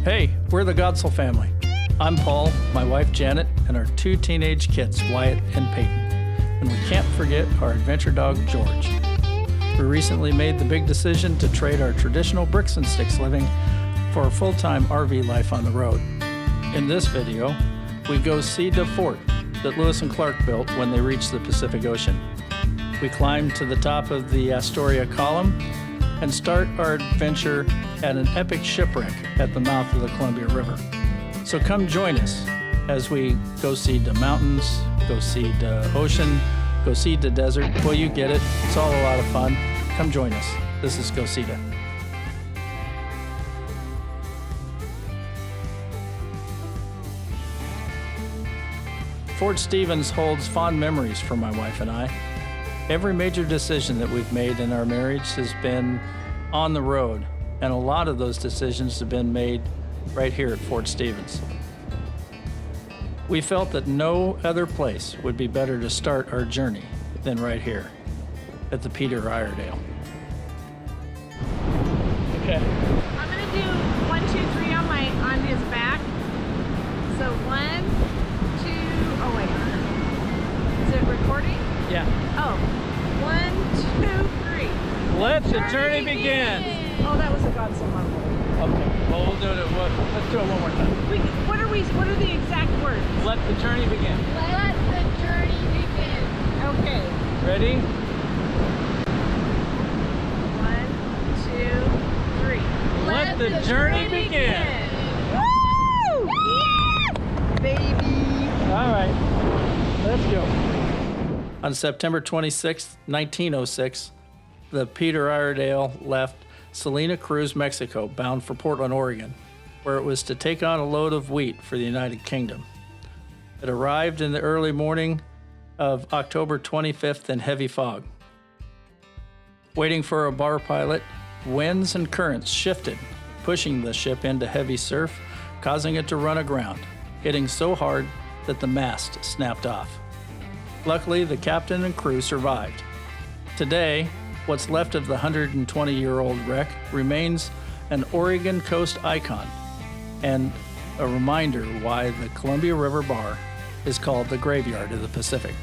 Hey, we're the Godsell family. I'm Paul, my wife Janet, and our 2 teenage kids, Wyatt and Peyton. And we can't forget our adventure dog, George. We recently made the big decision to trade our traditional bricks and sticks living for a full-time RV life on the road. In this video, we go see the fort that Lewis and Clark built when they reached the Pacific Ocean. We climb to the top of the Astoria column and start our adventure at an epic shipwreck at the mouth of the Columbia River. So come join us as we go see the mountains, go see the ocean, go see the desert. Well, you get it. It's all a lot of fun. Come join us. This is GoSeeDa. Fort Stevens holds fond memories for my wife and I. Every major decision that we've made in our marriage has been on the road, and a lot of those decisions have been made right here at Fort Stevens. We felt that no other place would be better to start our journey than right here at the Peter Iredale. Okay. I'm gonna do 1, 2, 3 on his back. So 1, 2. Oh wait. Is it recording? Yeah. Oh. 1, 2, 3. Let the journey begin. Oh, that was a Godsell mumble. Okay. Well, we'll do it. Let's do it one more time. What are the exact words? Let the journey begin. Let the journey begin. Okay. Ready? 1, 2, 3. Let the journey begin. Woo! Yeah! Baby. All right. Let's go. On September 26, 1906, the Peter Iredale left Salina Cruz, Mexico, bound for Portland, Oregon, where it was to take on a load of wheat for the United Kingdom. It arrived in the early morning of October 25th in heavy fog. Waiting for a bar pilot, winds and currents shifted, pushing the ship into heavy surf, causing it to run aground, hitting so hard that the mast snapped off. Luckily, the captain and crew survived. Today, what's left of the 120-year-old wreck remains an Oregon coast icon and a reminder why the Columbia River Bar is called the Graveyard of the Pacific.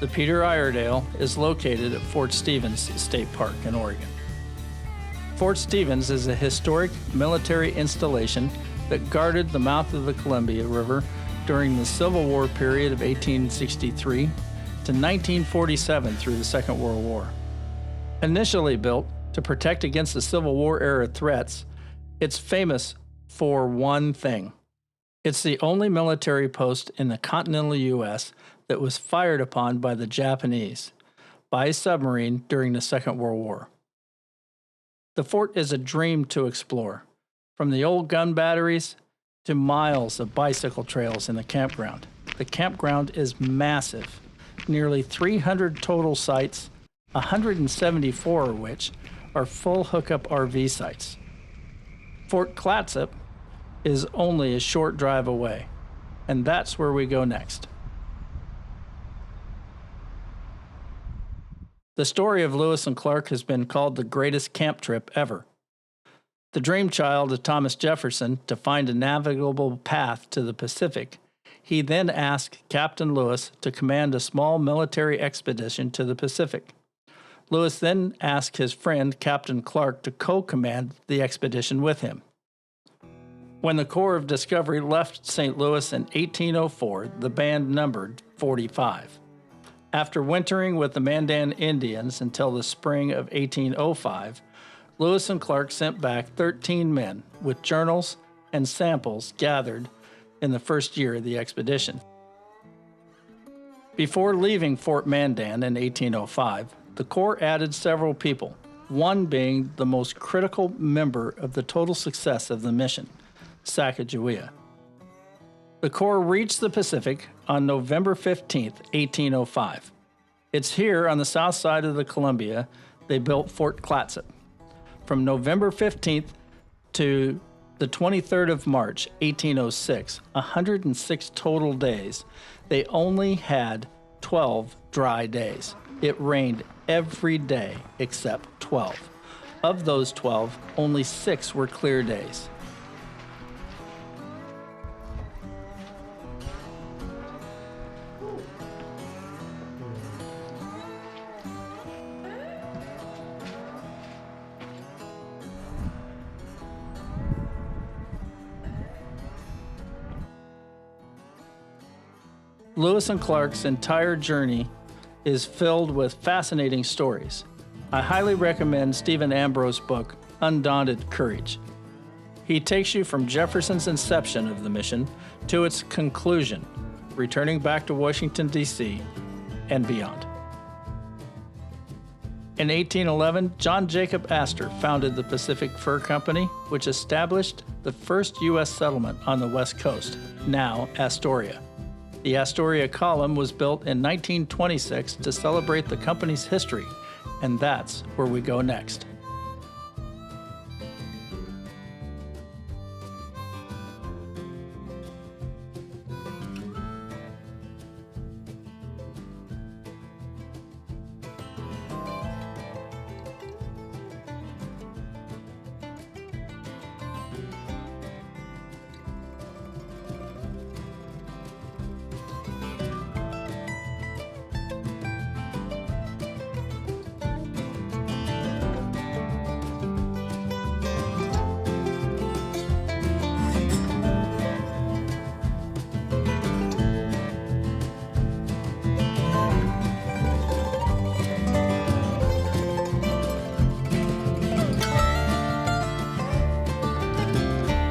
The Peter Iredale is located at Fort Stevens State Park in Oregon. Fort Stevens is a historic military installation that guarded the mouth of the Columbia River during the Civil War period of 1863 to 1947 through the Second World War. Initially built to protect against the Civil War era threats, it's famous for one thing. It's the only military post in the continental U.S. that was fired upon by the Japanese by submarine during the Second World War. The fort is a dream to explore, from the old gun batteries to miles of bicycle trails in the campground. The campground is massive, nearly 300 total sites, 174 of which are full hookup RV sites. Fort Clatsop is only a short drive away, and that's where we go next. The story of Lewis and Clark has been called the greatest camp trip ever. The dream child of Thomas Jefferson to find a navigable path to the Pacific, he then asked Captain Lewis to command a small military expedition to the Pacific. Lewis then asked his friend Captain Clark to co-command the expedition with him. When the Corps of Discovery left St. Louis in 1804, the band numbered 45. After wintering with the Mandan Indians until the spring of 1805, Lewis and Clark sent back 13 men with journals and samples gathered in the first year of the expedition. Before leaving Fort Mandan in 1805, the Corps added several people, one being the most critical member of the total success of the mission, Sacagawea. The Corps reached the Pacific on November 15, 1805. It's here on the south side of the Columbia they built Fort Clatsop. From November 15th to the 23rd of March, 1806, 106 total days, they only had 12 dry days. It rained every day except 12. Of those 12, only 6 were clear days. Lewis and Clark's entire journey is filled with fascinating stories. I highly recommend Stephen Ambrose's book, Undaunted Courage. He takes you from Jefferson's inception of the mission to its conclusion, returning back to Washington, D.C. and beyond. In 1811, John Jacob Astor founded the Pacific Fur Company, which established the first U.S. settlement on the West Coast, now Astoria. The Astoria Column was built in 1926 to celebrate the company's history, and that's where we go next.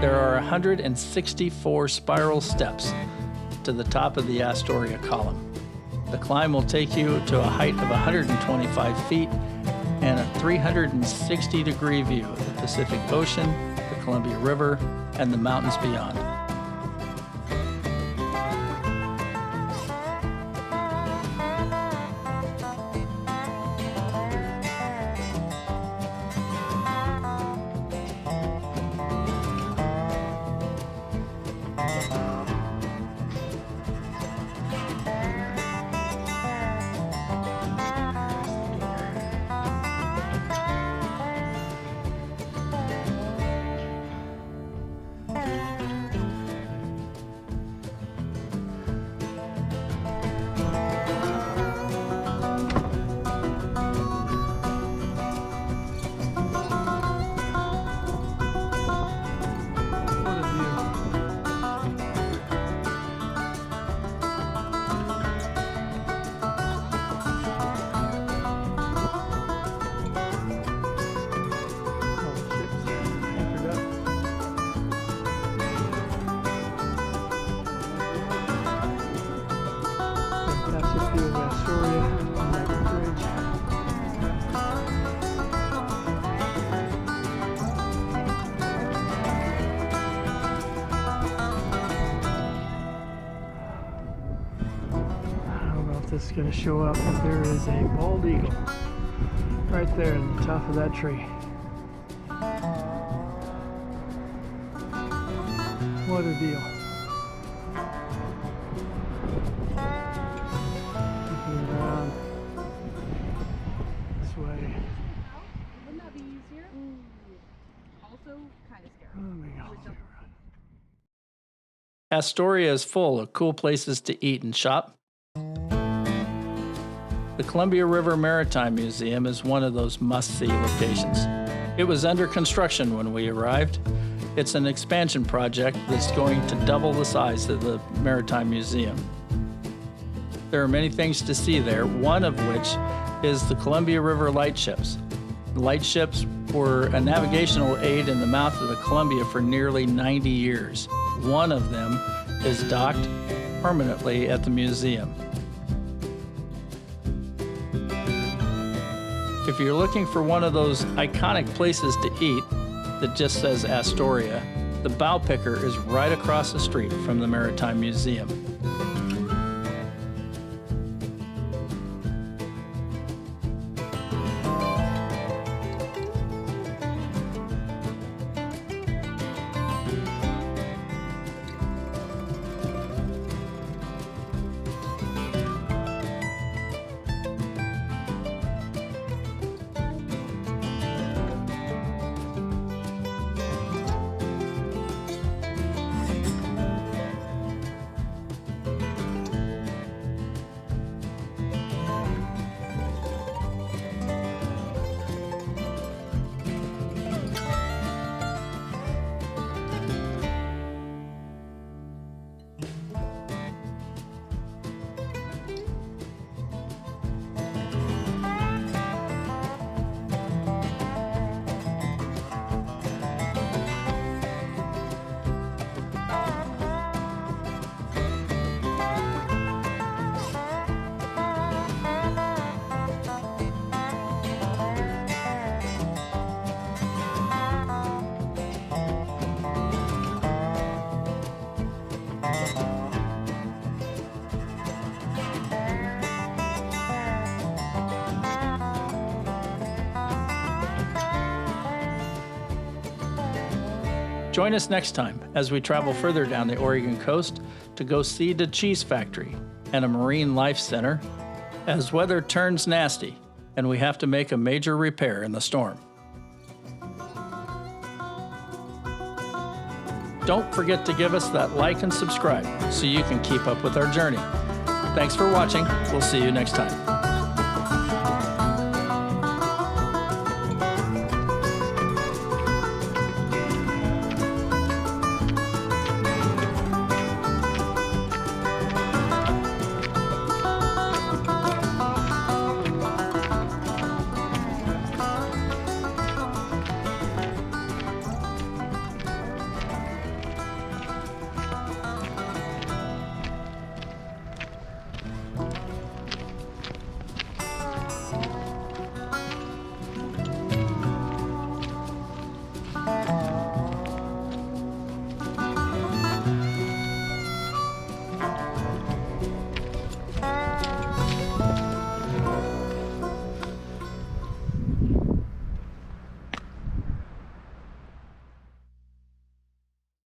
There are 164 spiral steps to the top of the Astoria Column. The climb will take you to a height of 125 feet and a 360-degree view of the Pacific Ocean, the Columbia River, and the mountains beyond. This is going to show up, but there is a bald eagle right there in the top of that tree. What a deal. Looking around this way. Wouldn't that be easier? Also kind of scary. Oh my God. Astoria is full of cool places to eat and shop. The Columbia River Maritime Museum is one of those must-see locations. It was under construction when we arrived. It's an expansion project that's going to double the size of the Maritime Museum. There are many things to see there, one of which is the Columbia River lightships. The lightships were a navigational aid in the mouth of the Columbia for nearly 90 years. One of them is docked permanently at the museum. If you're looking for one of those iconic places to eat that just says Astoria, the Bow Picker is right across the street from the Maritime Museum. Join us next time as we travel further down the Oregon coast to go see the cheese factory and a marine life center as weather turns nasty and we have to make a major repair in the storm. Don't forget to give us that like and subscribe so you can keep up with our journey. Thanks for watching. We'll see you next time.